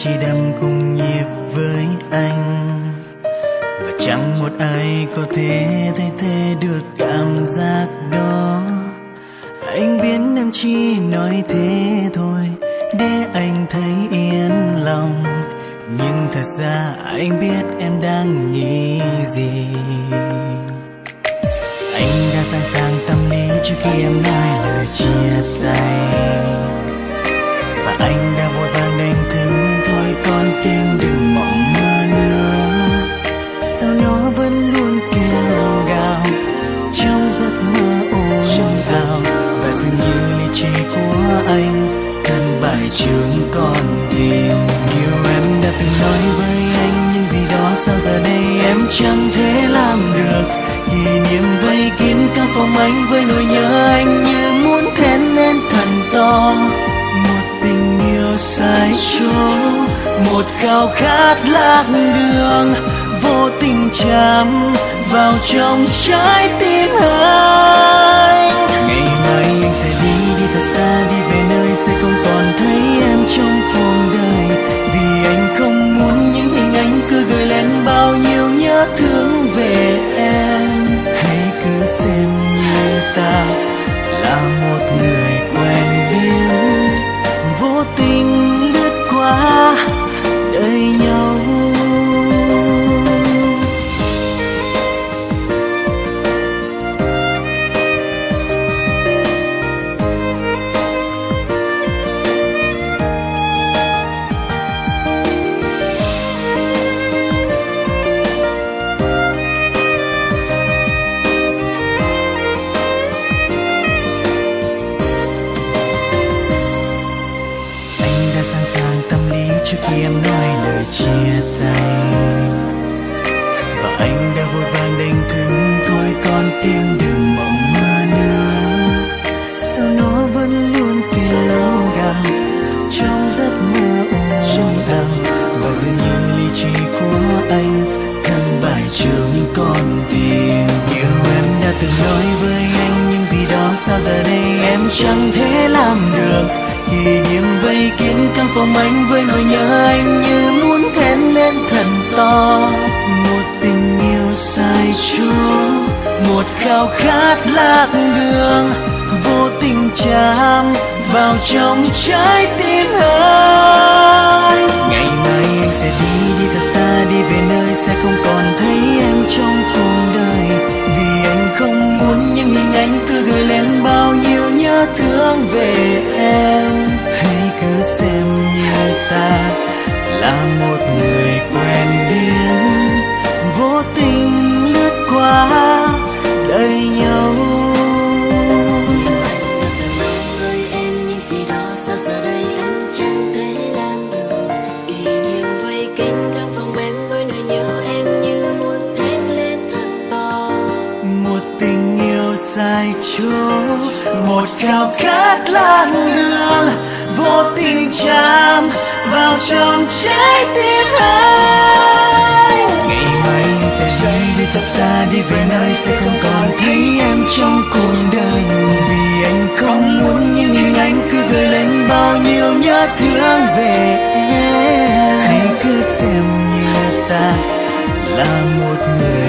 chỉ đắm cùng nhịp với anh, và chẳng một ai có thể thay thế được cảm giác đó. Anh biết em chỉ nói thế thôi để anh thấy yên lòng, nhưng thật ra anh biết em đang nghĩ gì. Anh đã sẵn sàng tâm lý trước khi em nói lời chia tay, và anh đã vội vàng đánh thức thôi con tim đừng mộng mơ nữa. Sao nó vẫn luôn kêu gào trong giấc mơ ồn ào, và dường như lý trí của anh thân bại trước con tim. Nhiều em đã từng nói với anh những gì đó, sao giờ đây em chẳng thể làm được. Kỷ niệm vây kín căn phòng anh với nỗi nhớ anh như muốn thét lên thật to. Một tình yêu sai chỗ, một khao khát lạc đường, vô tình chạm vào trong trái tim anh. Ngày mai anh sẽ đi thật xa, đi về nơi sẽ không còn thấy em trong cuộc đời, vì anh không muốn những hình ảnh cứ gửi lên bao nhiêu nhớ thương về em. Hãy cứ xem như ta là một người quen biết, vô tình lướt qua đời nhau. Trước khi em nói lời chia tay, và anh đã vội vàng đánh thức thôi con tim đừng mộng mơ nữa. Sao nó vẫn luôn kêu gào trong giấc mơ ồn ào, và dường như lý trí của anh thân bại trước con tim. Nhiều em đã từng nói với anh những gì đó, sao giờ đây em chẳng thể làm được. Kỷ niệm vây kín căn phòng anh với nỗi nhớ anh như muốn thét lên thật to. Một tình yêu sai chỗ, một khao khát lạc đường, vô tình chạm vào trong trái tim anh. Ngày mai anh sẽ đi thật xa, đi về nơi sẽ không còn thấy em trong cuộc đời, vì anh không muốn những hình ảnh cứ gửi lên bao nhiêu nhớ thương về em. Hãy cứ xem như ta là một người quen biết, vô tình lướt qua đời nhau. Với em những gì đó, sao giờ đây anh chẳng thể làm được. Kỷ niệm vây kín căn phòng em với nỗi nhớ em như muốn thét lên thật to. Một tình yêu sai chỗ, một khao khát lạc đường, vô tình chạm vào trong trái tim anh. Ngày mai anh sẽ đi thật xa, đi về nơi sẽ không còn thấy em trong cuộc đời, vì anh không muốn những hình ảnh cứ gửi lên bao nhiêu nhớ thương về em. Hãy cứ xem như ta là một người